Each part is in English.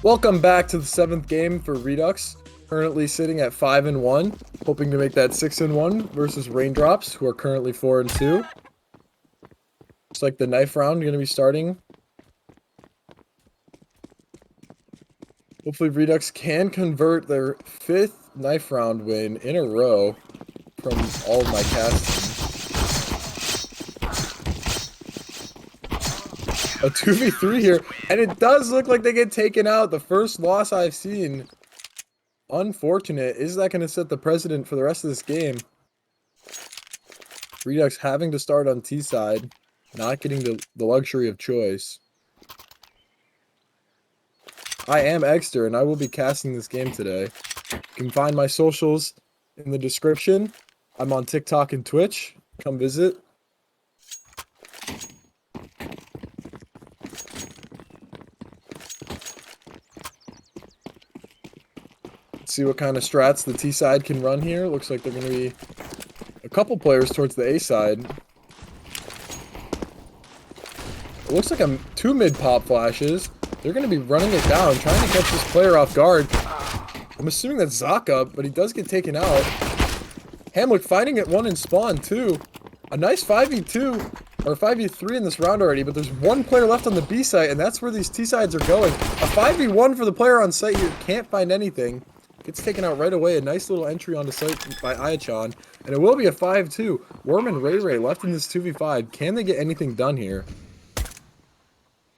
Welcome back to the 7th game for Redux. Currently sitting at 5-1, hoping to make that 6-1 versus Raindrops, who are currently 4-2. Looks like the knife round going to be starting. Hopefully Redux can convert their 5th knife round win in a row from all of my casting. A 2v3 here, and it does look like they get taken out. The first loss I've seen. Unfortunate. Is that going to set the precedent for the rest of this game? Redux having to start on T side, not getting the luxury of choice. I am Eggsterr, and I will be casting this game today. You can find my socials in the description. I'm on TikTok and Twitch. Come visit. See what kind of strats the T side can run here. Looks like they're going to be a couple players towards the A side. It looks like two mid pop flashes. They're going to be running it down, trying to catch this player off guard. I'm assuming that's Zaka, but he does get taken out. Hamlik finding it one in spawn too. A nice 5v2 or 5v3 in this round already, but there's one player left on the B site, and that's where these T sides are going. A 5v1 for the player on site here. Can't find anything. Gets taken out right away. A nice little entry onto site by Ayachan. And it will be a 5-2. Worm and Ray left in this 2v5. Can they get anything done here?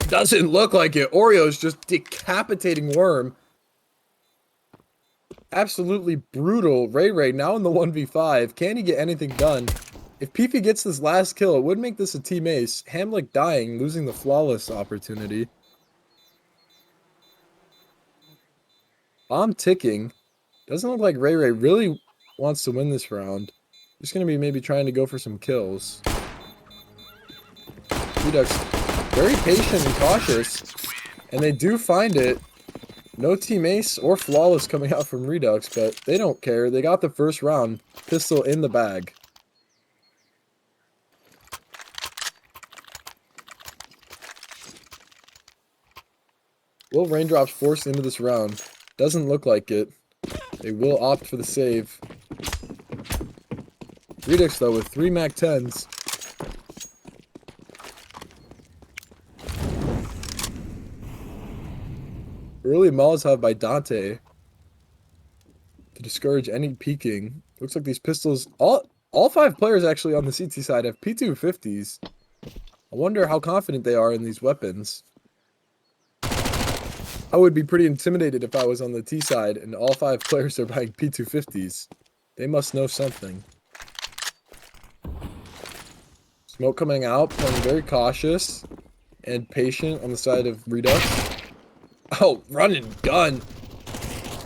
Doesn't look like it. Oreo's just decapitating Worm. Absolutely brutal. Ray now in the 1v5. Can he get anything done? If Peefy gets this last kill, it would make this a team ace. Hamlik dying, losing the flawless opportunity. Bomb ticking. Doesn't look like Ray really wants to win this round. Just going to be maybe trying to go for some kills. Redux very patient and cautious. And they do find it. No team ace or flawless coming out from Redux, but they don't care. They got the first round. Pistol in the bag. Will Raindrops force into this round? Doesn't look like it. They will opt for the save. Redux, though, with 3 MAC-10s. Early Molotov by Dante to discourage any peeking. Looks like these pistols, all 5 players actually on the CT side have P250s. I wonder how confident they are in these weapons. I would be pretty intimidated if I was on the T side and all 5 players are buying P250s. They must know something. Smoke coming out, playing very cautious and patient on the side of Redux. Oh, run and gun.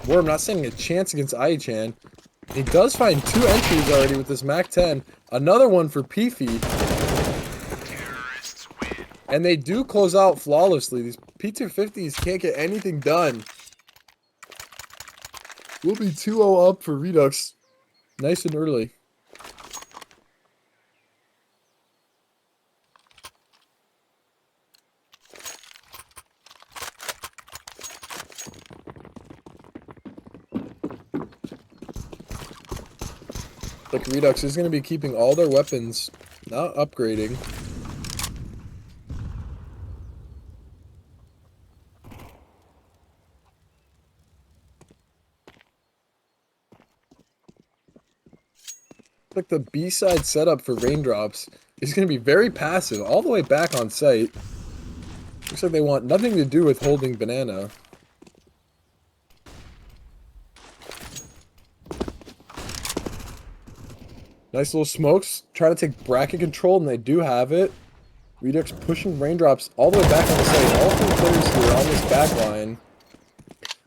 Worm not standing a chance against Ayachan. He does find 2 entries already with this MAC-10. Another one for Peefy. And they do close out flawlessly. These P250s can't get anything done. We'll be 2-0 up for Redux. Nice and early. Like Redux is going to be keeping all their weapons, not upgrading. Like the B-side setup for Raindrops is going to be very passive all the way back on site. Looks like they want nothing to do with holding banana. Nice little smokes. Trying to take bracket control, and they do have it. Redux pushing Raindrops all the way back on the site. All 3 players here on this back line.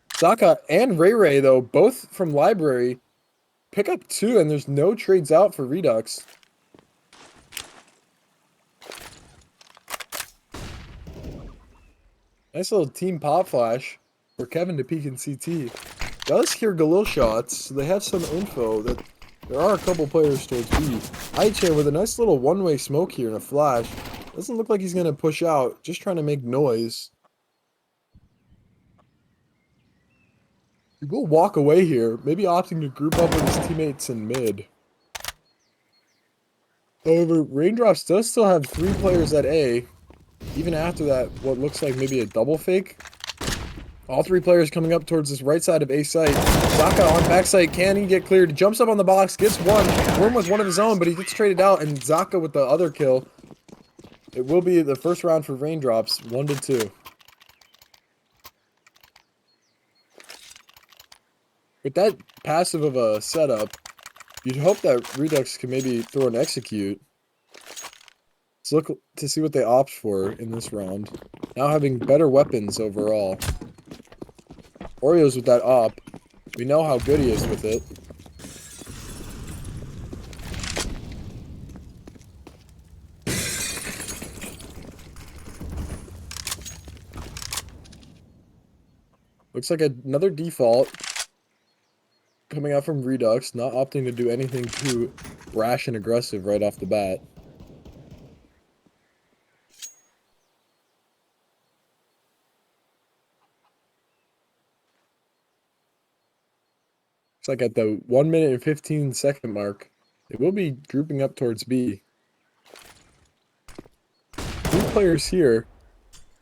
Zaka and Ray, though, both from library, pick up 2, and there's no trades out for Redux. Nice little team pop flash for Kevin to peek in CT. Does hear Galil shots, so they have some info that there are a couple players towards B. Ayachan with a nice little one-way smoke here and a flash. Doesn't look like he's going to push out, just trying to make noise. He will walk away here, maybe opting to group up with his teammates in mid. However, Raindrops does still have 3 players at A, even after that, what looks like maybe a double fake. All 3 players coming up towards this right side of A site. Zaka on backside, can he get cleared? Jumps up on the box, gets one. Worm with one of his own, but he gets traded out, and Zaka with the other kill. It will be the first round for Raindrops, 1-2. With that passive of a setup, you'd hope that Redux can maybe throw an execute. Let's look to see what they opt for in this round. Now having better weapons overall. Oreos with that op. We know how good he is with it. Looks like another default coming out from Redux, not opting to do anything too brash and aggressive right off the bat. Looks like at the 1 minute and 15-second mark, they will be grouping up towards B. 3 players here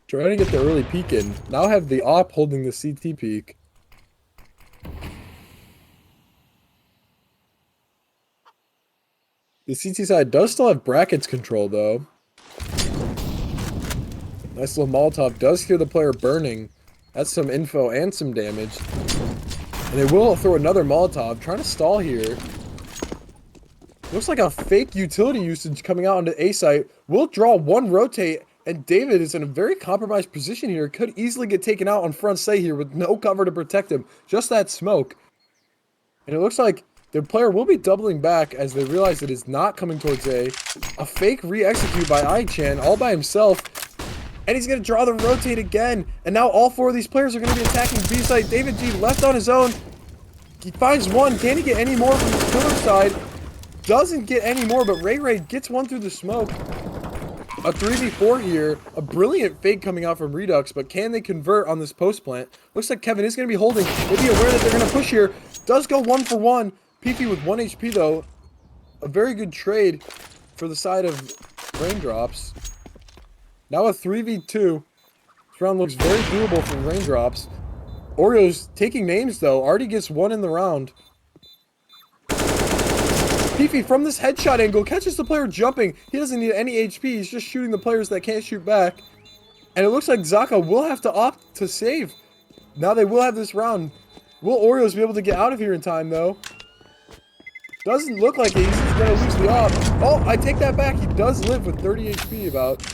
trying to get the early peek in. Now have the op holding the CT peek. The CT side does still have brackets control, though. Nice little Molotov does hear the player burning. That's some info and some damage. And they will throw another Molotov, trying to stall here. Looks like a fake utility usage coming out onto A site. Will draw one rotate, and David is in a very compromised position here. Could easily get taken out on front site here with no cover to protect him. Just that smoke. And it looks like the player will be doubling back as they realize it is not coming towards A. A fake re-execute by Aichan all by himself. And he's going to draw the rotate again. And now all 4 of these players are going to be attacking B site. David G left on his own. He finds one. Can he get any more from the killer side? Doesn't get any more, but Ray gets one through the smoke. A 3v4 here. A brilliant fake coming out from Redux, but can they convert on this post plant? Looks like Kevin is going to be holding. Maybe aware that they're going to push here. Does go 1 for 1. PP with 1 HP though. A very good trade for the side of Raindrops. Now a 3v2. This round looks very doable for Raindrops. Oreo's taking names though. Already gets 1 in the round. Fifi from this headshot angle catches the player jumping. He doesn't need any HP. He's just shooting the players that can't shoot back. And it looks like Zaka will have to opt to save. Now they will have this round. Will Oreos be able to get out of here in time though? Doesn't look like it. He's just going to lose the op. Oh, I take that back. He does live with 30 HP about.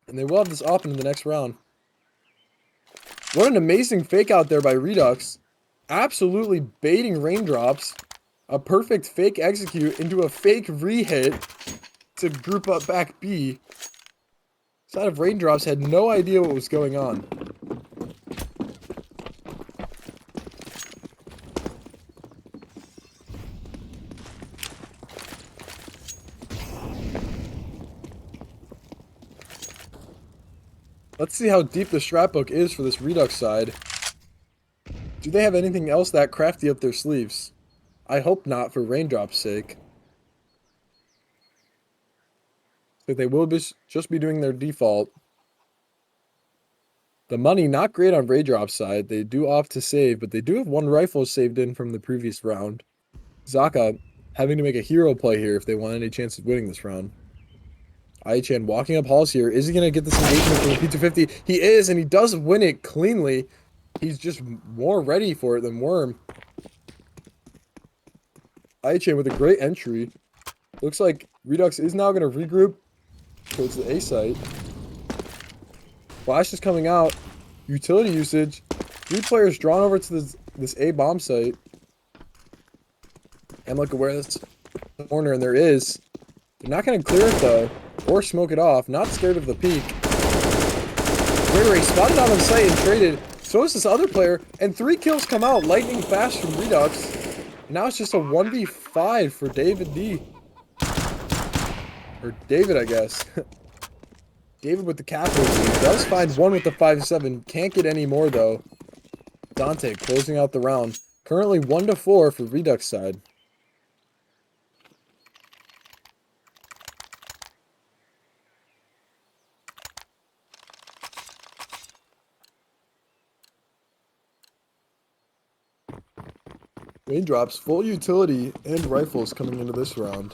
And they will have this op in the next round. What an amazing fake out there by Redux. Absolutely baiting Raindrops. A perfect fake execute into a fake re-hit to group up back B. Side of Raindrops had no idea what was going on. Let's see how deep the scrapbook is for this Redux side. Do they have anything else that crafty up their sleeves? I hope not for Raindrop's sake. So they will just be doing their default. The money, not great on Raindrop's side. They do opt to save, but they do have 1 rifle saved in from the previous round. Zaka having to make a hero play here if they want any chance of winning this round. Aichan walking up halls here. Is he going to get this engagement from the P250? He is, and he does win it cleanly. He's just more ready for it than Worm. Aichan with a great entry. Looks like Redux is now going to regroup towards the A site. Flash is coming out. Utility usage. 3 players drawn over to this A bomb site. Hamlik aware that's the corner, and there is. They're not going to clear it though, or smoke it off. Not scared of the peak. Ray spotted on the site and traded. So is this other player, and 3 kills come out lightning fast from Redux. Now it's just a 1v5 for David D. Or David, I guess. David with the capital. He does find 1 with the 5-7. Can't get any more though. Dante closing out the round. Currently 1-4 for Redux side. Raindrops, full utility, and rifles coming into this round.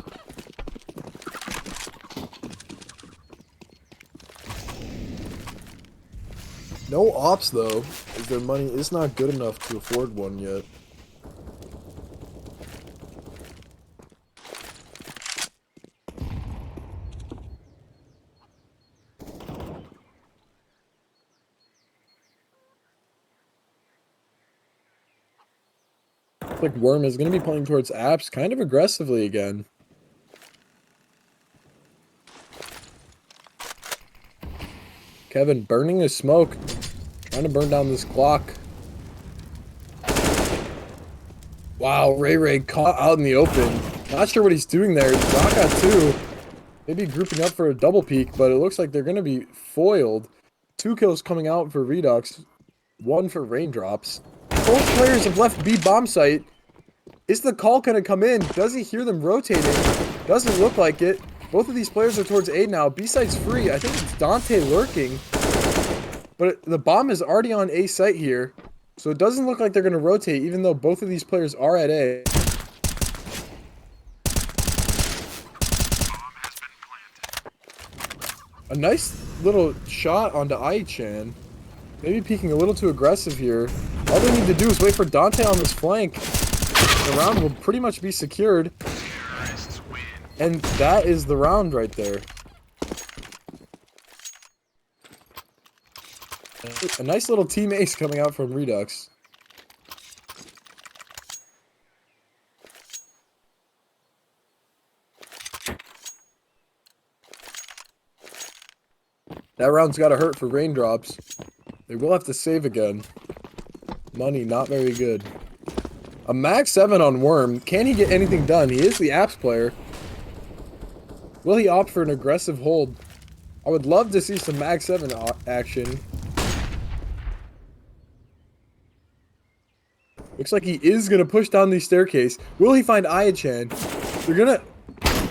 No ops though, as their money is not good enough to afford one yet. Looks like Worm is going to be playing towards apps kind of aggressively again. Kevin burning his smoke, trying to burn down this clock. Wow, Ray caught out in the open. Not sure what he's doing there. Zaka too. Maybe grouping up for a double peek, but it looks like they're going to be foiled. 2 kills coming out for Redux, 1 for Raindrops. Both players have left B bomb site. Is the call going to come in? Does he hear them rotating? Doesn't look like it. Both of these players are towards A now. B site's free. I think it's Dante lurking. But the bomb is already on A site here. So it doesn't look like they're going to rotate, even though both of these players are at A. A nice little shot onto Ai-chan. Maybe peeking a little too aggressive here. All they need to do is wait for Dante on this flank. The round will pretty much be secured. And that is the round right there. A nice little team ace coming out from Redux. That round's got to hurt for Raindrops. They will have to save again. Money, not very good. A Mag 7 on Worm. Can he get anything done? He is the apps player. Will he opt for an aggressive hold? I would love to see some Mag 7 action. Looks like he is going to push down the staircase. Will he find Ai-chan? They're going to...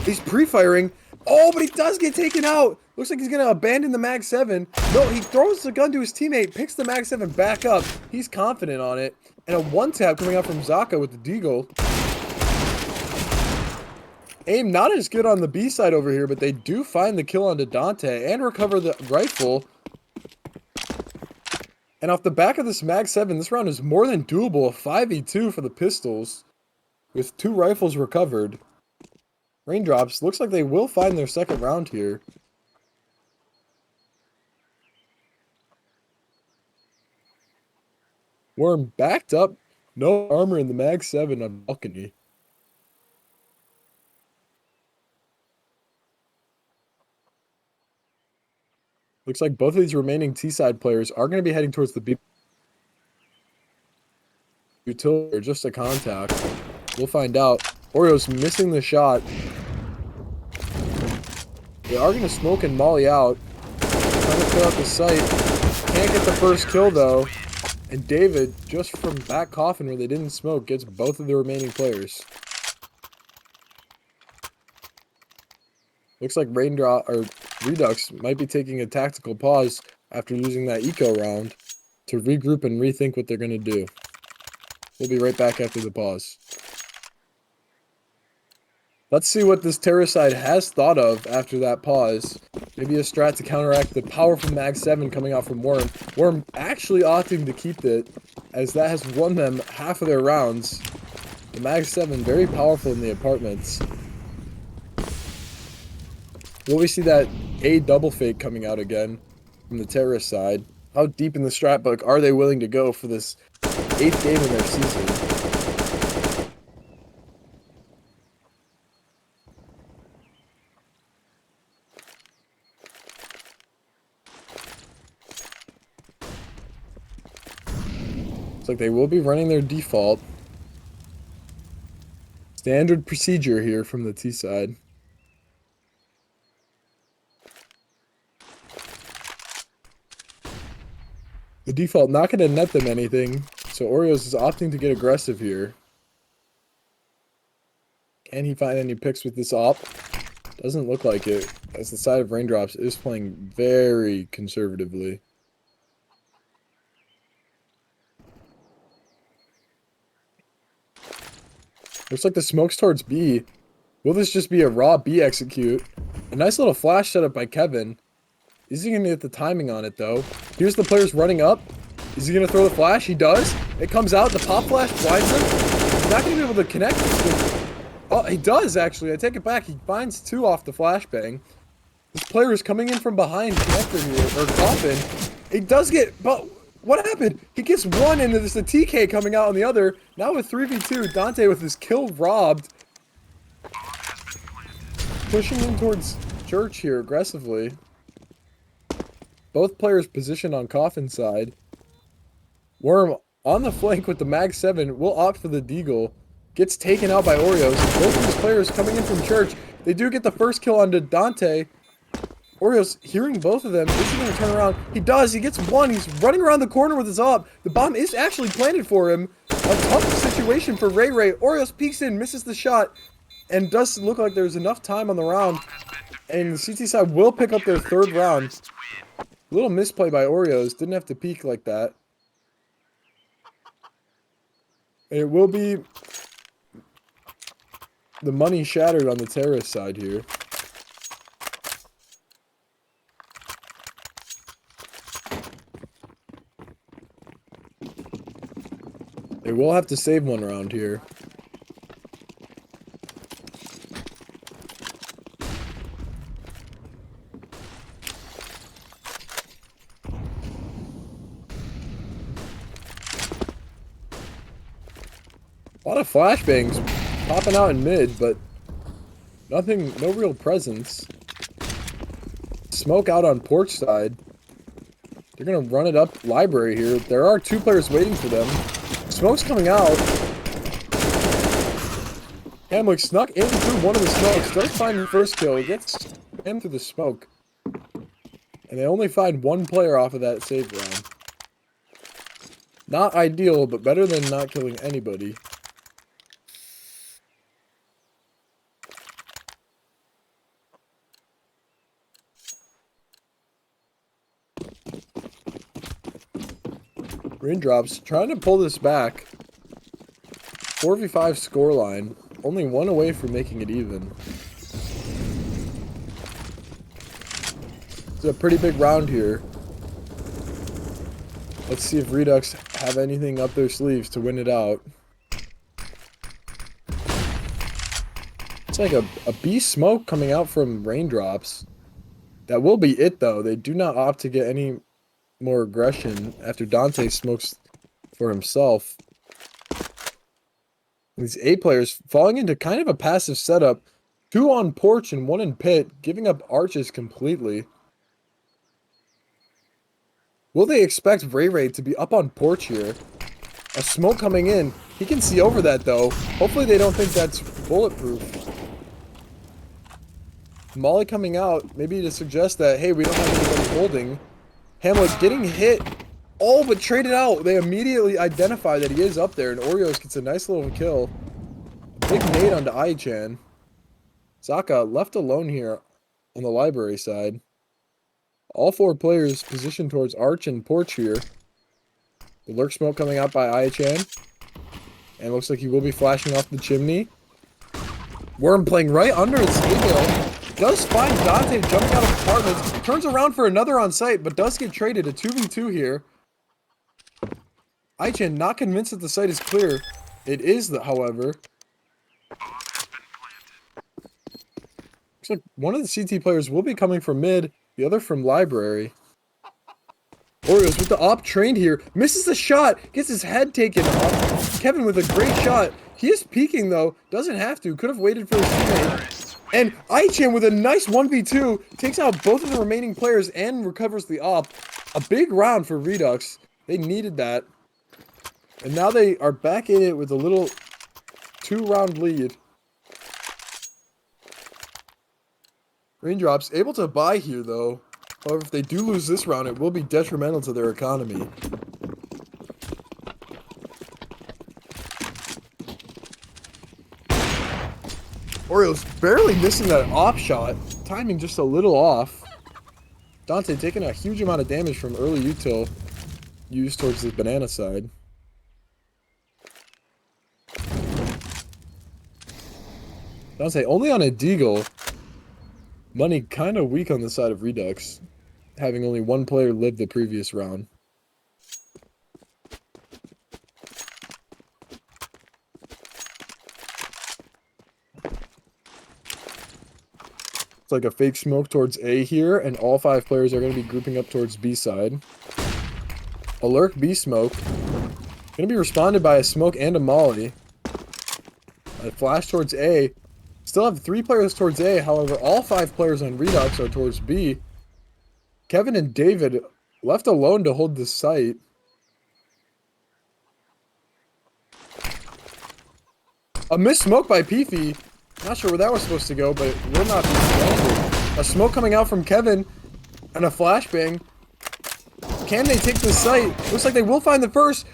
He's pre-firing. Oh, but he does get taken out. Looks like he's going to abandon the Mag 7. No, he throws the gun to his teammate, picks the Mag 7 back up. He's confident on it. And a one-tap coming out from Zaka with the deagle. Aim not as good on the B side over here, but they do find the kill onto Dante and recover the rifle. And off the back of this Mag 7, this round is more than doable. A 5v2 for the pistols with 2 rifles recovered. Raindrops, looks like they will find their second round here. Worm backed up. No armor in the Mag 7 on balcony. Looks like both of these remaining T-side players are going to be heading towards the B. Utility or just a contact. We'll find out. Oreo's missing the shot. They are going to smoke and molly out. Trying to clear out the site. Can't get the first kill though. And David, just from that coffin where they didn't smoke, gets both of the remaining players. Looks like Redux might be taking a tactical pause after using that eco round to regroup and rethink what they're going to do. We'll be right back after the pause. Let's see what this terror side has thought of after that pause. Maybe a strat to counteract the powerful Mag 7 coming out from Worm. Worm actually opting to keep it, as that has won them half of their rounds. The Mag 7 very powerful in the apartments. Will we see that A double fake coming out again from the terrorist side? How deep in the strat book are they willing to go for this 8th game in their season? Looks like they will be running their default. Standard procedure here from the T side. The default not going to net them anything. So Oreos is opting to get aggressive here. Can he find any picks with this op? Doesn't look like it, as the side of Raindrops is playing very conservatively. Looks like the smoke's towards B. Will this just be a raw B execute? A nice little flash setup by Kevin. Is he going to get the timing on it, though? Here's the players running up. Is he going to throw the flash? He does. It comes out. The pop flash blinds him. He's not going to be able to connect. Oh, he does, actually. I take it back. He finds 2 off the flashbang. This player is coming in from behind connector here, or coffin. He does get... But what happened? He gets 1 and there's a TK coming out on the other. Now with 3v2, Dante with his kill robbed. Pushing in towards Church here aggressively. Both players positioned on coffin side. Worm on the flank with the Mag 7 will opt for the Deagle. Gets taken out by Oreos. Both of these players coming in from Church. They do get the first kill onto Dante. Oreos hearing both of them. Is he going to turn around? He does. He gets 1. He's running around the corner with his op. The bomb is actually planted for him. A tough situation for Ray Ray. Oreos peeks in, misses the shot, and does look like there's enough time on the round. And the CT side will pick up their 3rd round. A little misplay by Oreos. Didn't have to peek like that. And it will be the money shattered on the terrorist side here. They will have to save 1 round here. A lot of flashbangs popping out in mid, but nothing, no real presence. Smoke out on porch side. They're going to run it up library here. There are 2 players waiting for them. Smoke's coming out. Hamlik snuck in through one of the smokes. Does find the first kill. Gets in through the smoke. And they only find 1 player off of that save round. Not ideal, but better than not killing anybody. Raindrops trying to pull this back. 4v5 scoreline. Only 1 away from making it even. It's a pretty big round here. Let's see if Redux have anything up their sleeves to win it out. It's like a B smoke coming out from Raindrops. That will be it, though. They do not opt to get any more aggression after Dante smokes for himself. These A players falling into kind of a passive setup. 2 on porch and 1 in pit, giving up arches completely. Will they expect Ray Ray to be up on porch here? A smoke coming in. He can see over that, though. Hopefully they don't think that's bulletproof. Molly coming out, maybe to suggest that, hey, we don't have anybody holding. Hamlik getting hit, all but traded out. They immediately identify that he is up there, and Oreos gets a nice little kill. Big nade onto Ai-chan. Zaka left alone here on the library side. All 4 players positioned towards arch and porch here. The lurk smoke coming out by Ai-chan. And looks like he will be flashing off the chimney. Worm playing right under its email. Does find Dante jumping out of apartments. Turns around for another on site, but does get traded. A 2v2 here. Ai-chan not convinced that the site is clear. It is, however. Looks like one of the CT players will be coming from mid, the other from library. Oreos with the op trained here. Misses the shot. Gets his head taken off. Kevin with a great shot. He is peeking, though. Doesn't have to. Could have waited for his teammate. And Ai-chan with a nice 1v2 takes out both of the remaining players and recovers the op. A big round for Redux. They needed that. And now they are back in it with a little 2-round lead. Raindrops able to buy here, though. However, if they do lose this round, it will be detrimental to their economy. Orioles barely missing that op shot. Timing just a little off. Dante taking a huge amount of damage from early util used towards the banana side. Dante only on a deagle. Money kind of weak on the side of Redux, having only one player live the previous round. It's like a fake smoke towards A here, and all 5 players are going to be grouping up towards B side. A lurk B smoke. Going to be responded by a smoke and a molly. A flash towards A. Still have 3 players towards A, however, all 5 players on Redux are towards B. Kevin and David left alone to hold the site. A missed smoke by Peefy. Not sure where that was supposed to go, but it will not be landed. A smoke coming out from Kevin and a flashbang. Can they take this site? Looks like they will find the first.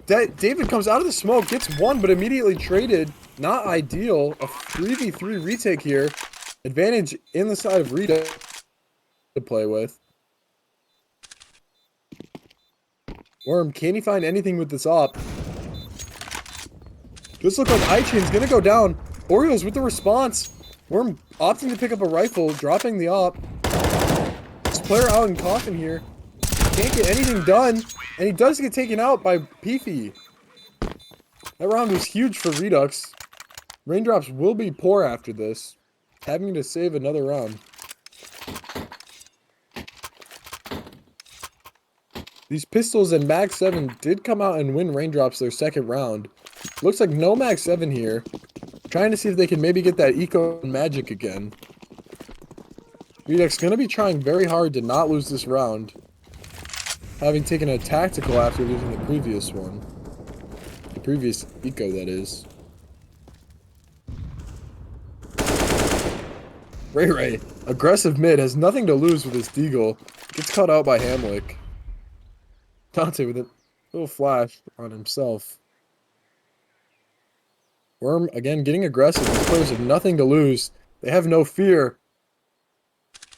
David comes out of the smoke, gets one, but immediately traded. Not ideal. A 3v3 retake here. Advantage in the side of Rita to play with. Worm, can he find anything with this op? This looks like iChain's gonna go down. Orioles with the response. Worm opting to pick up a rifle, dropping the op. This player out in coffin here. Can't get anything done, and he does get taken out by Peefy. That round was huge for Redux. Raindrops will be poor after this, having to save another round. These pistols and Mag 7 did come out and win Raindrops their second round. Looks like no Mag 7 here. Trying to see if they can maybe get that eco magic again. Redux gonna be trying very hard to not lose this round, having taken a tactical after losing the previous one. The previous eco, that is. Ray, aggressive mid, has nothing to lose with his deagle. Gets caught out by Hamlik. Dante with a little flash on himself. Worm, again, getting aggressive. These players have nothing to lose. They have no fear.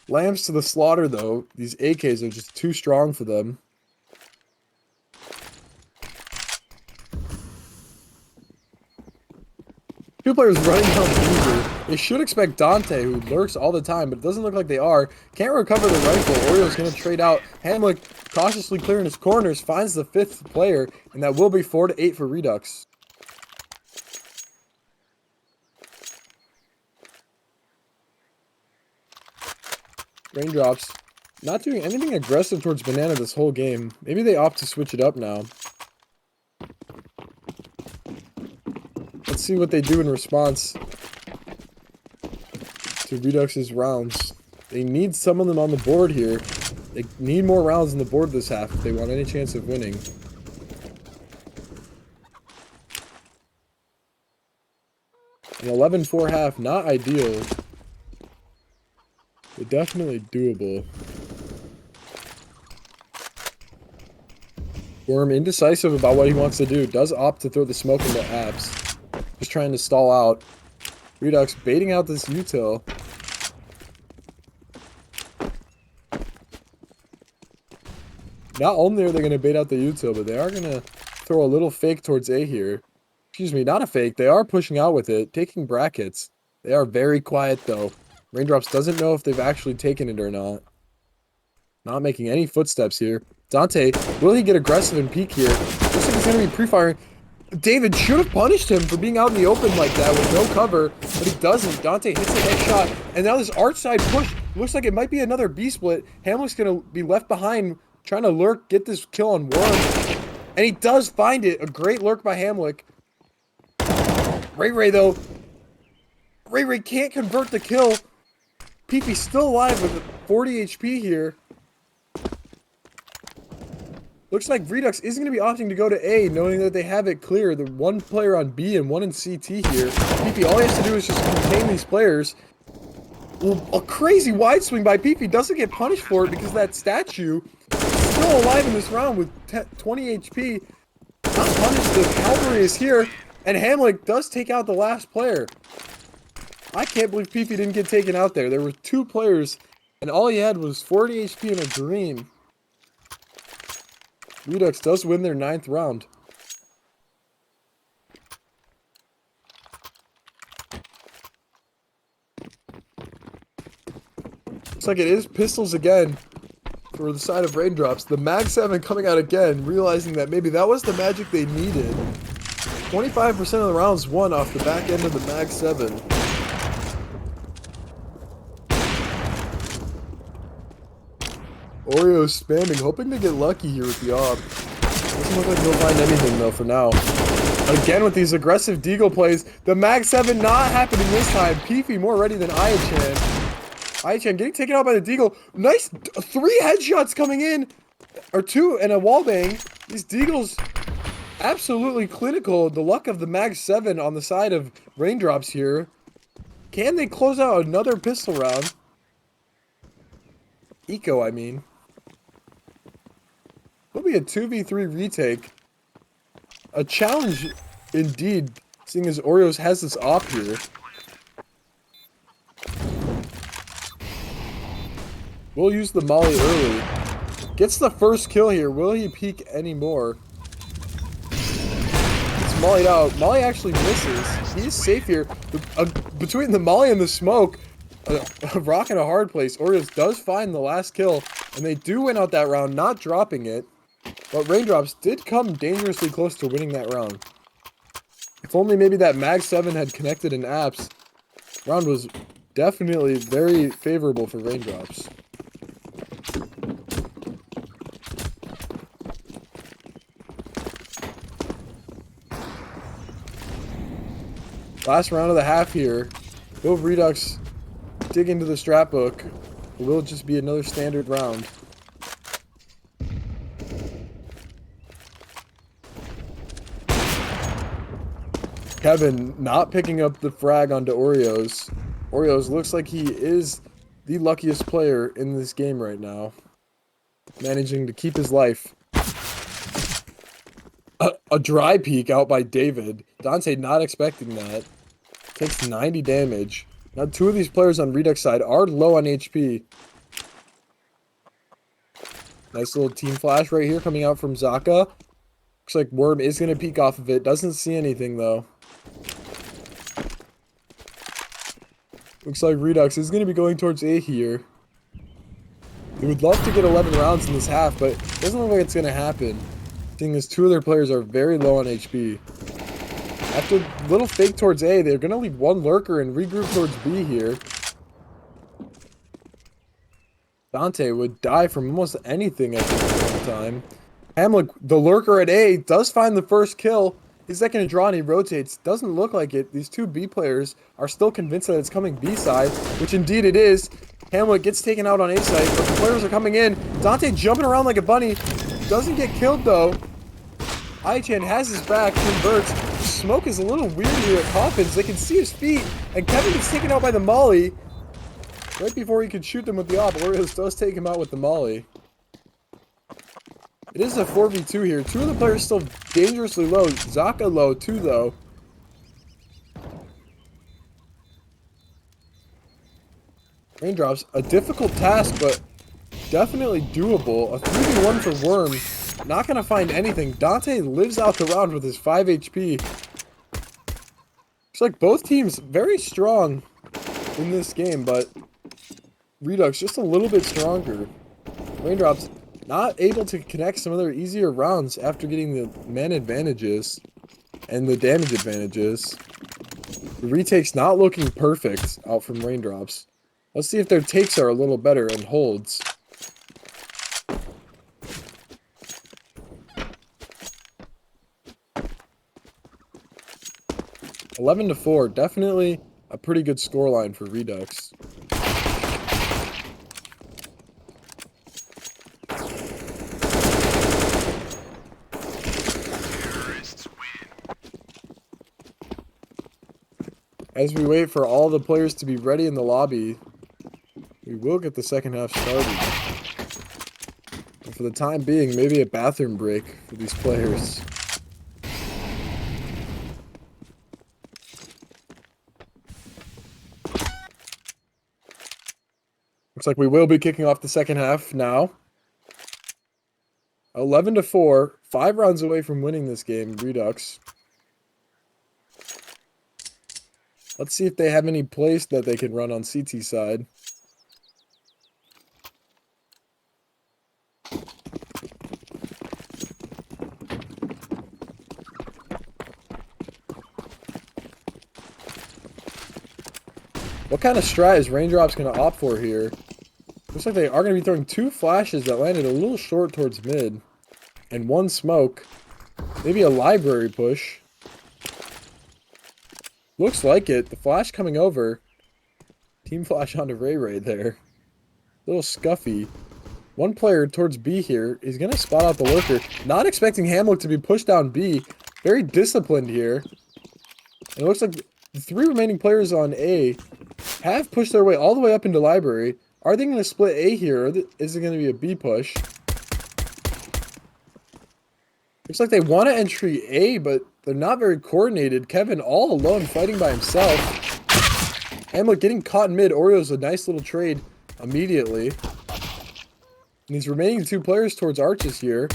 Lambs to the slaughter, though. These AKs are just too strong for them. Two players running down Beaver. They should expect Dante, who lurks all the time, but it doesn't look like they are. Can't recover the rifle. Oriole's going to trade out. Hamlik cautiously clearing his corners, finds the 5th player, and that will be 4-8 for Redux. Raindrops not doing anything aggressive towards Banana this whole game. Maybe they opt to switch it up now. Let's see what they do in response to Redux's rounds. They need some of them on the board here. They need more rounds on the board this half if they want any chance of winning. An 11-4 half, not ideal, but definitely doable. Worm indecisive about what he wants to do. Does opt to throw the smoke into abs. Just trying to stall out. Redux baiting out this util. Not only are they going to bait out the util, but they are going to throw a little fake towards A here. Excuse me, not a fake. They are pushing out with it, taking brackets. They are very quiet, though. Raindrops doesn't know if they've actually taken it or not. Not making any footsteps here. Dante, will he get aggressive and peek here? Looks like he's going to be pre-firing. David should have punished him for being out in the open like that with no cover, but he doesn't. Dante hits the next shot, and now this arch side push looks like it might be another B-split. Hamlik's going to be left behind, trying to lurk, get this kill on Worm. And he does find it. A great lurk by Hamlik. Ray, though. Ray can't convert the kill. Peepy's still alive with 40 HP here. Looks like Redux is going to be opting to go to A, knowing that they have it clear. The one player on B and one in CT here. Peepy, all he has to do is just contain these players. Well, a crazy wide swing by Peepy. Doesn't get punished for it because that statue is still alive in this round with 20 HP. Not punished. The cavalry is here. And Hamlik does take out the last player. I can't believe Peefy didn't get taken out there. There were 2 players, and all he had was 40 HP and a dream. Redux does win their 9th round. Looks like it is pistols again for the side of Raindrops. The Mag 7 coming out again, realizing that maybe that was the magic they needed. 25% of the rounds won off the back end of the Mag 7. Oreo spamming, hoping to get lucky here with the AWP. Doesn't look like he'll find anything though for now. Again with these aggressive deagle plays. The Mag 7 not happening this time. Peefy more ready than Ayachan. Ayachan getting taken out by the deagle. Nice 3 headshots coming in. Or 2 and a wallbang. These deagles absolutely clinical. The luck of the Mag 7 on the side of Raindrops here. Can they close out another pistol round? Eco, I mean. Will be a 2v3 retake. A challenge indeed, seeing as Oreos has this off here. We'll use the molly early. Gets the first kill here. Will he peek anymore? It's mollied out. Molly actually misses. He's safe here. Between the molly and the smoke, a rock and a hard place. Oreos does find the last kill, and they do win out that round, not dropping it. But Raindrops did come dangerously close to winning that round. If only maybe that Mag 7 had connected in apps. Round was definitely very favorable for Raindrops. Last round of the half here. Will Redux dig into the strat book? Or will it just be another standard round? Kevin not picking up the frag onto Oreos. Oreos looks like he is the luckiest player in this game right now. Managing to keep his life. A dry peek out by David. Dante not expecting that. Takes 90 damage. Now 2 of these players on Redux side are low on HP. Nice little team flash right here coming out from Zaka. Looks like Worm is going to peek off of it. Doesn't see anything though. Looks like Redux is going to be going towards A here. They would love to get 11 rounds in this half, but it doesn't look like it's going to happen. Seeing as 2 of their players are very low on HP. After a little fake towards A, they're going to leave 1 lurker and regroup towards B here. Dante would die from almost anything at this time. Hamlik, the lurker at A, does find the first kill. He's not going to draw and he rotates. Doesn't look like it. These 2 B players are still convinced that it's coming B side, which indeed it is. Hamlik gets taken out on A side, but the players are coming in. Dante jumping around like a bunny. Doesn't get killed though. Aichan has his back, converts. Smoke is a little weird here at Coffins. They can see his feet, and Kevin gets taken out by the molly. Right before he could shoot them with the AWP, Oreos does take him out with the molly. It is a 4v2 here. 2 of the players still dangerously low. Zaka low too, though. Raindrops, a difficult task, but definitely doable. A 3v1 for Worm. Not going to find anything. Dante lives out the round with his 5 HP. Looks like both teams very strong in this game, but Redux just a little bit stronger. Raindrops not able to connect some of their easier rounds after getting the man advantages and the damage advantages. The retake's not looking perfect out from Raindrops. Let's see if their takes are a little better and holds. (11-4), definitely a pretty good scoreline for Redux. As we wait for all the players to be ready in the lobby, we will get the second half started. And for the time being, maybe a bathroom break for these players. Looks like we will be kicking off the second half now. 11-4, 5 rounds away from winning this game, Redux. Let's see if they have any plays that they can run on CT side. What kind of strat is Raindrops going to opt for here? Looks like they are going to be throwing 2 flashes that landed a little short towards mid. And 1 smoke. Maybe a library push. Looks like it. The flash coming over. Team flash onto Ray there. A little scuffy. 1 player towards B here. He's going to spot out the lurker. Not expecting Hamlik to be pushed down B. Very disciplined here. And it looks like the 3 remaining players on A have pushed their way all the way up into library. Are they going to split A here, or is it going to be a B push? Looks like they want to entry A, but they're not very coordinated. Kevin all alone fighting by himself. Hamlet getting caught in mid. Oreo's a nice little trade immediately. And these remaining 2 players towards arches here.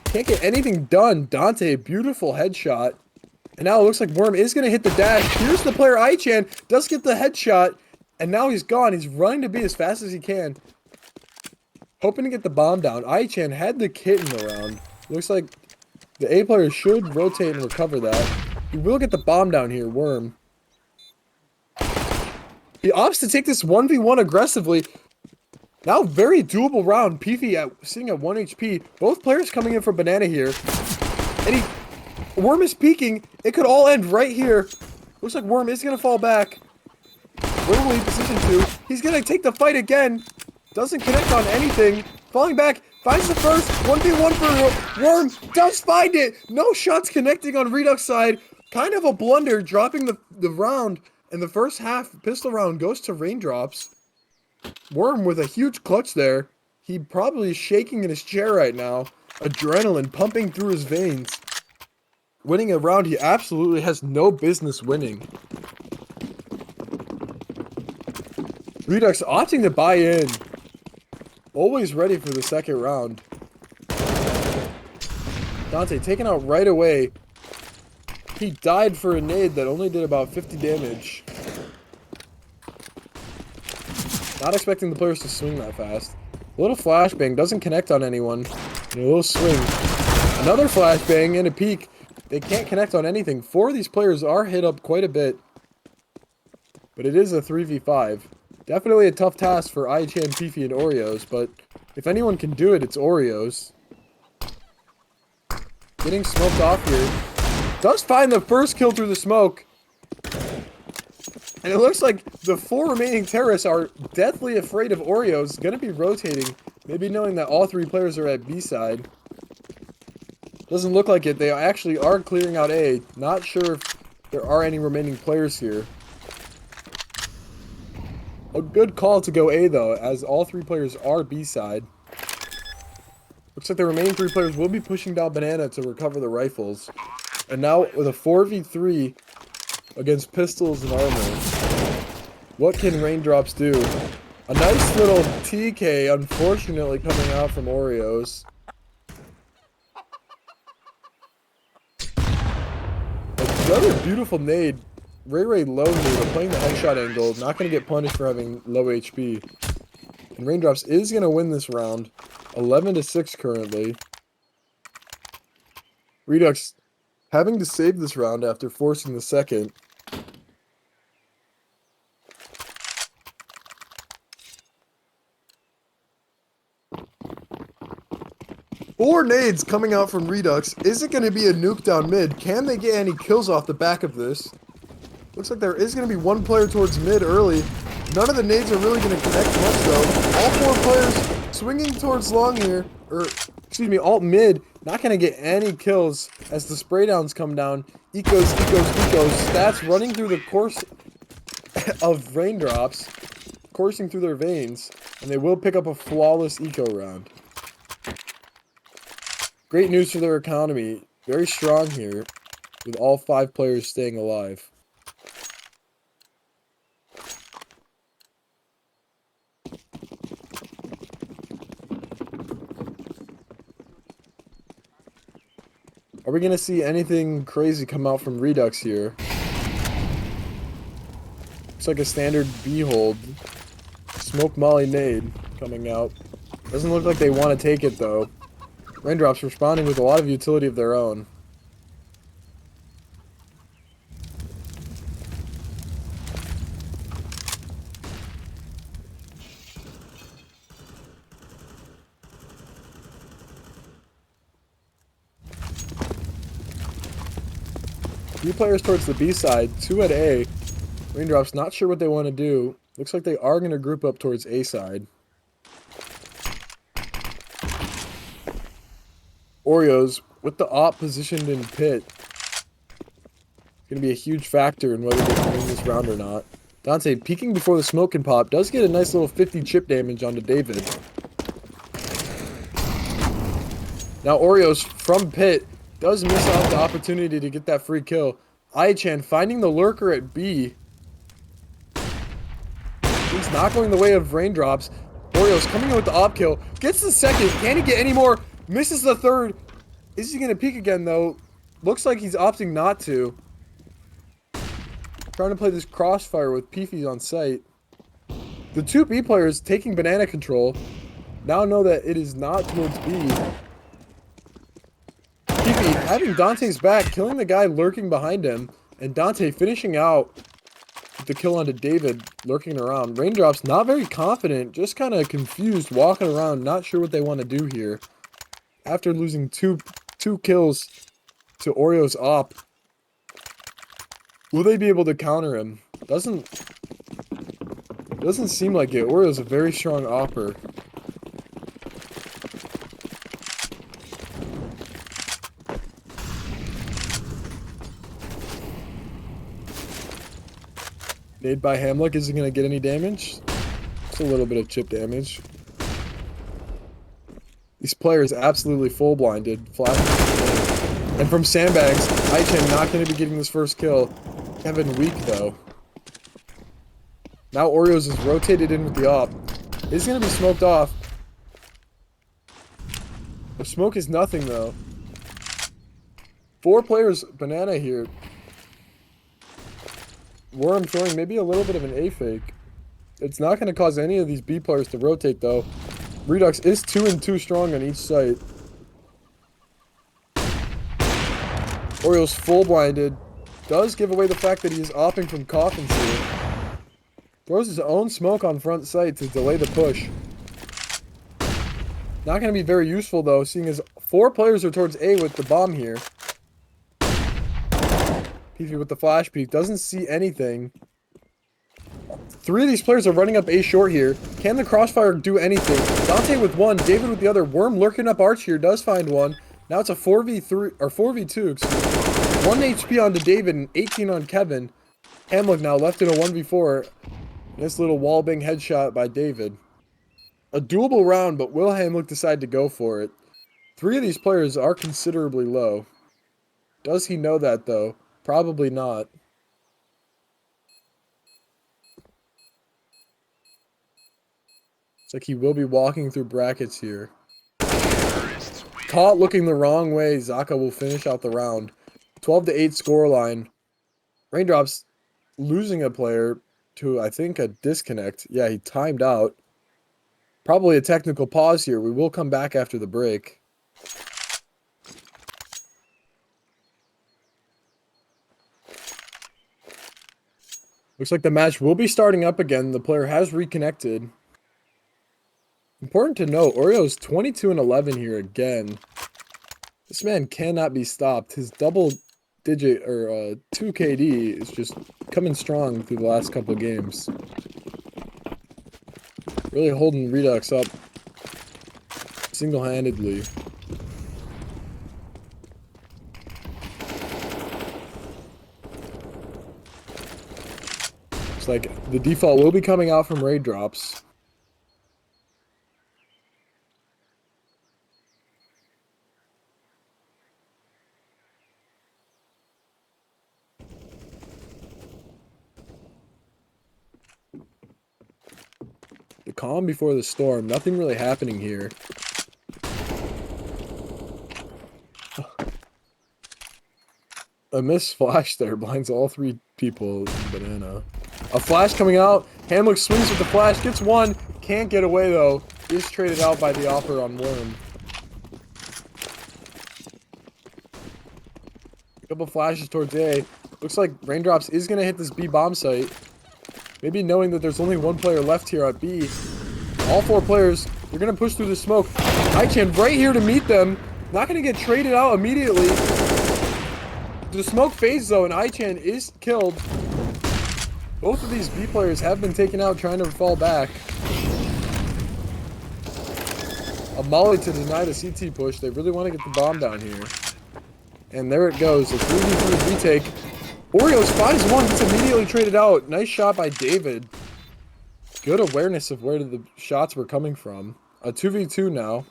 Can't get anything done. Dante, beautiful headshot. And now it looks like Worm is going to hit the dash. Here's the player, Aichan, does get the headshot. And now he's gone. He's running to B as fast as he can. Hoping to get the bomb down. Aichan had the kit in the round. Looks like the A player should rotate and recover that. He will get the bomb down here, Worm. He opts to take this 1v1 aggressively. Now very doable round. Peefy sitting at 1 HP. Both players coming in for banana here. And Worm is peeking. It could all end right here. Looks like Worm is going to fall back. Where will he position to? He's going to take the fight again. Doesn't connect on anything. Falling back. Finds the first. 1v1 for Worm. Does find it. No shots connecting on Redux side. Kind of a blunder. Dropping the round. And the first half pistol round goes to Raindrops. Worm with a huge clutch there. He probably is shaking in his chair right now. Adrenaline pumping through his veins. Winning a round he absolutely has no business winning. Redux opting to buy in. Always ready for the second round. Dante taken out right away. He died for a nade that only did about 50 damage. Not expecting the players to swing that fast. A little flashbang doesn't connect on anyone. And a little swing. Another flashbang and a peek. They can't connect on anything. 4 of these players are hit up quite a bit. But it is a 3v5. Definitely a tough task for Aichan, Peefy, and Oreos, but if anyone can do it, it's Oreos. Getting smoked off here. Does find the first kill through the smoke. And it looks like the 4 remaining terrorists are deathly afraid of Oreos. Going to be rotating, maybe knowing that all 3 players are at B side. Doesn't look like it. They actually are clearing out A. Not sure if there are any remaining players here. A good call to go A though, as all 3 players are B side. Looks like the remaining 3 players will be pushing down banana to recover the rifles. And now with a 4v3 against pistols and armor, what can Raindrops do? A nice little TK, unfortunately, coming out from Oreos. Another beautiful nade. Ray low nade, but playing the headshot angle, not going to get punished for having low HP. And Raindrops is going to win this round. 11-6 currently. Redux having to save this round after forcing the second. Four nades coming out from Redux. Is it going to be a nuke down mid? Can they get any kills off the back of this? Looks like there is going to be 1 player towards mid early. None of the nades are really going to connect much though. All 4 players swinging towards long here. Or, excuse me, alt mid. Not going to get any kills as the spray downs come down. Ecos. Stats running through the course of Raindrops. Coursing through their veins. And they will pick up a flawless eco round. Great news for their economy. Very strong here, with all 5 players staying alive. Are we gonna see anything crazy come out from Redux here? Looks like a standard B hold. Smoke Molly nade coming out. Doesn't look like they want to take it though. Raindrops responding with a lot of utility of their own. Few players towards the B side, 2 at A. Raindrops not sure what they want to do. Looks like they are going to group up towards A side. Oreos with the op positioned in pit. It's going to be a huge factor in whether they can win this round or not. Dante peeking before the smoke can pop. Does get a nice little 50 chip damage onto David. Now Oreos from pit does miss out the opportunity to get that free kill. Aichan finding the lurker at B. He's not going the way of Raindrops. Oreos coming in with the op kill. Gets the second. Can he get any more? Misses the third. Is he going to peek again, though? Looks like he's opting not to. Trying to play this crossfire with Peefy on site. The two B players taking banana control now know that it is not towards B. Peefy having Dante's back, killing the guy lurking behind him. And Dante finishing out with the kill onto David, lurking around. Raindrops not very confident, just kind of confused, walking around, not sure what they want to do here. After losing two kills to Oreo's op, will they be able to counter him? Doesn't seem like it. Oreo's a very strong opper. Nade by Hamlik. Is he going to get any damage? Just a little bit of chip damage. These players absolutely full blinded. Flash. And from sandbags, Aichan not going to be getting this first kill. Kevin weak though. Now Oreos is rotated in with the op. He's going to be smoked off. The smoke is nothing though. 4 players banana here. Worm throwing maybe a little bit of an A fake. It's not going to cause any of these B players to rotate though. Redux is 2 and 2 strong on each site. Oreos full blinded. Does give away the fact that he is opping from coffins here. Throws his own smoke on front site to delay the push. Not going to be very useful though, seeing as 4 players are towards A with the bomb here. Peefy with the flash peek. Doesn't see anything. 3 of these players are running up A short here. Can the crossfire do anything? Dante with 1. David with the other. Worm lurking up arch here. Does find 1. Now it's a 4v3 or 4v2. Excuse me. 1 HP onto David and 18 on Kevin. Hamlik now left in a 1v4. Nice little wallbang headshot by David. A doable round, but will Hamlik decide to go for it? 3 of these players are considerably low. Does he know that though? Probably not. It's like he will be walking through brackets here. Caught looking the wrong way. Zaka will finish out the round. 12-8 scoreline. Raindrops losing a player to, I think, a disconnect. Yeah, he timed out. Probably a technical pause here. We will come back after the break. Looks like the match will be starting up again. The player has reconnected. Important to note, Oreo's 22 and 11 here again. This man cannot be stopped. His double digit or 2 KD is just coming strong through the last couple of games. Really holding Redux up single-handedly. Looks like the default will be coming out from raindrops. The calm before the storm. Nothing really happening here. A missed flash there blinds all three people in banana. A flash coming out. Hamlik swings with the flash, gets one. Can't get away though. Is traded out by the offer on Worm. Couple flashes towards A. Looks like Raindrops is going to hit this B bomb site. Maybe knowing that there's only one player left here at B. All four players, they're going to push through the smoke. iChan right here to meet them. Not going to get traded out immediately. The smoke fades though, and iChan is killed. Both of these B players have been taken out trying to fall back. A molly to deny the CT push. They really want to get the bomb down here. And there it goes. A 3v3 retake. Oreos finds one. Gets immediately traded out. Nice shot by David. Good awareness of where the shots were coming from. A 2v2 now.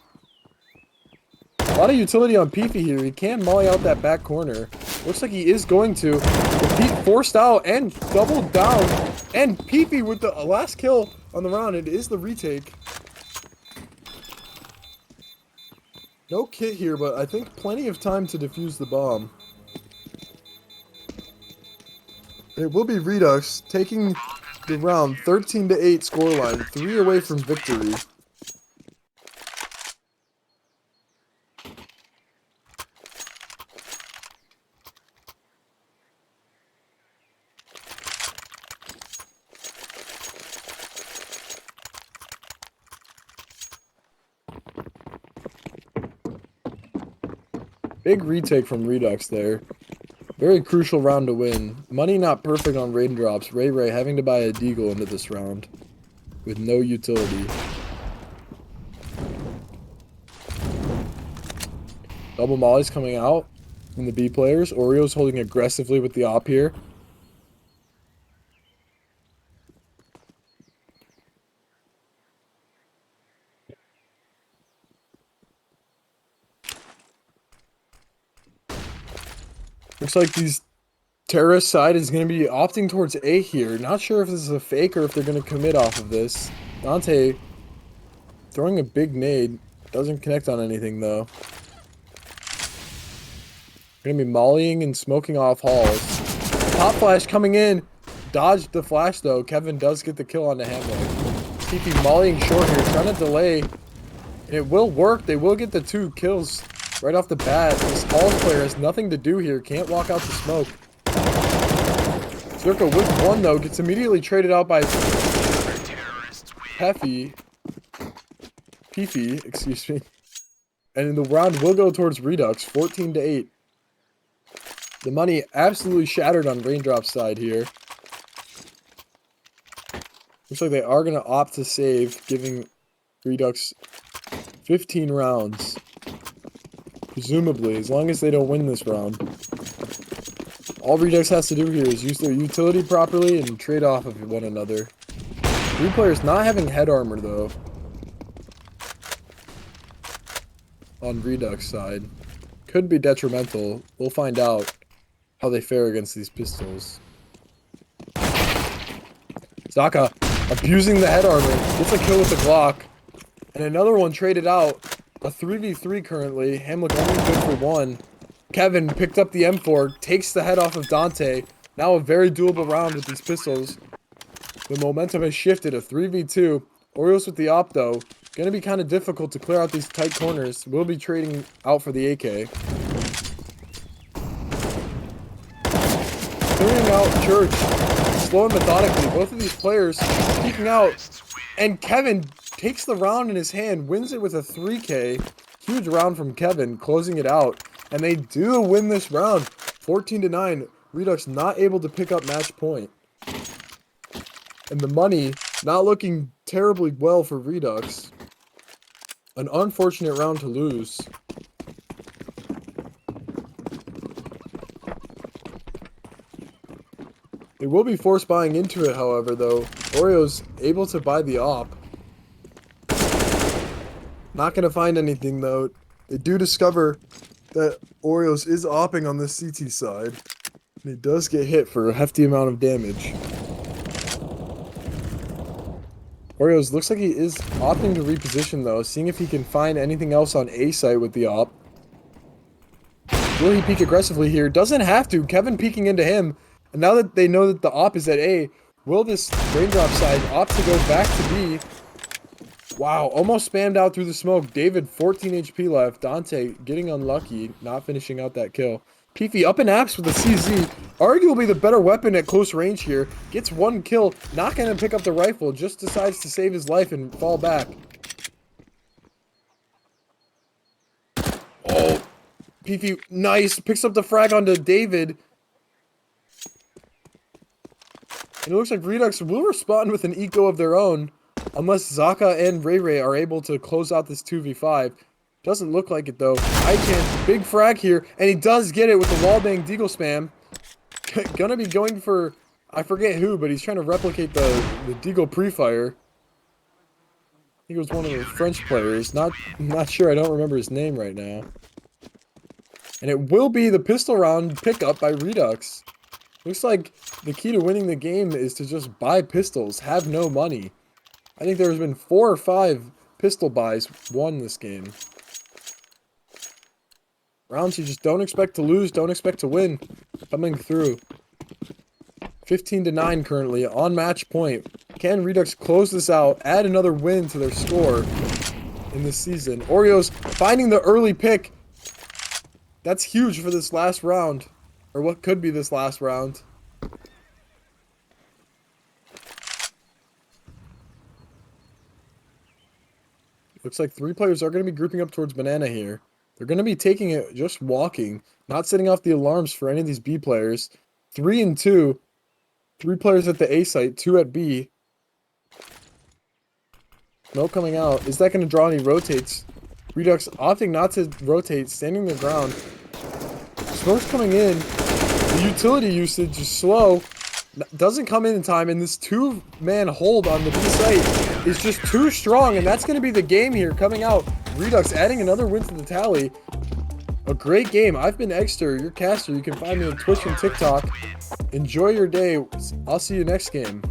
A lot of utility on Peefy here. He can molly out that back corner. Looks like he is going to. The Peep forced out and doubled down. And Peefy with the last kill on the round. It is the retake. No kit here, but I think plenty of time to defuse the bomb. It will be Redux taking the round 13-8 scoreline, 3 away from victory. Big retake from Redux there. Very crucial round to win. Money not perfect on raindrops. Ray having to buy a deagle into this round with no utility. Double mollies coming out from the B players. Oreo's holding aggressively with the op here. Looks like these terrorist side is going to be opting towards A here. Not sure if this is a fake or if they're going to commit off of this. Dante throwing a big nade. Doesn't connect on anything though. Going to be mollying and smoking off halls. Pop flash coming in. Dodged the flash though. Kevin does get the kill on the Hamlik. Peefy mollying short here. Trying to delay. And it will work. They will get the 2 kills. Right off the bat, this Halls player has nothing to do here. Can't walk out the smoke. Zerka with 1 though, gets immediately traded out by Peefy, excuse me. And the round will go towards Redux, 14-8. The money absolutely shattered on Raindrop's side here. Looks like they are going to opt to save, giving Redux 15 rounds. Presumably, as long as they don't win this round. All Redux has to do here is use their utility properly and trade off of one another. 3 players not having head armor though. On Redux side. Could be detrimental. We'll find out how they fare against these pistols. Zaka abusing the head armor. Gets a kill with the Glock. And another one traded out. A 3v3 currently. Hamlik only good for 1. Kevin picked up the M4, takes the head off of Dante. Now a very doable round with these pistols. The momentum has shifted. A 3v2. Oreos with the op though. Gonna be kind of difficult to clear out these tight corners. We'll be trading out for the AK. Clearing out Church. Slow and methodically. Both of these players peeking out. And Kevin takes the round in his hand, wins it with a 3K. Huge round from Kevin, closing it out. And they do win this round, 14-9. Redux not able to pick up match point. And the money not looking terribly well for Redux. An unfortunate round to lose. They will be force buying into it, however, though. Oreo's able to buy the op. Not going to find anything, though. They do discover that Oreos is opping on the CT side. And he does get hit for a hefty amount of damage. Oreos looks like he is opting to reposition, though. Seeing if he can find anything else on A site with the op. Will he peek aggressively here? Doesn't have to. Kevin peeking into him. And now that they know that the op is at A, will this raindrop side opt to go back to B? Wow, almost spammed out through the smoke. David, 14 HP left. Dante getting unlucky, not finishing out that kill. Peefy up in apps with the CZ. Arguably the better weapon at close range here. Gets one kill, not going to pick up the rifle. Just decides to save his life and fall back. Oh, Peefy, nice. Picks up the frag onto David. And it looks like Redux will respond with an eco of their own. Unless Zaka and Ray Ray are able to close out this 2v5. Doesn't look like it though. iChan, big frag here. And he does get it with the wallbang deagle spam. Gonna be going for, I forget who, but he's trying to replicate the deagle pre-fire. I think it was one of the French players. Not sure, I don't remember his name right now. And it will be the pistol round pickup by Redux. Looks like the key to winning the game is to just buy pistols, have no money. I think there's been 4 or 5 pistol buys won this game. Rounds you just don't expect to lose, don't expect to win. Coming through. 15-9 currently, on match point. Can Redux close this out, add another win to their score in this season? Oreos finding the early pick. That's huge for this last round. Or what could be this last round. Looks like 3 players are going to be grouping up towards Banana here. They're going to be taking it, just walking, not setting off the alarms for any of these B players. 3 and 2. 3 players at the A site, 2 at B. No coming out. Is that going to draw any rotates? Redux opting not to rotate, standing their ground. Smoke's coming in. The utility usage is slow. Doesn't come in time, and this 2-man hold on the B site is just too strong, and that's going to be the game here coming out. Redux adding another win to the tally. A great game. I've been Eggsterr, your caster. You can find me on Twitch and TikTok. Enjoy your day. I'll see you next game.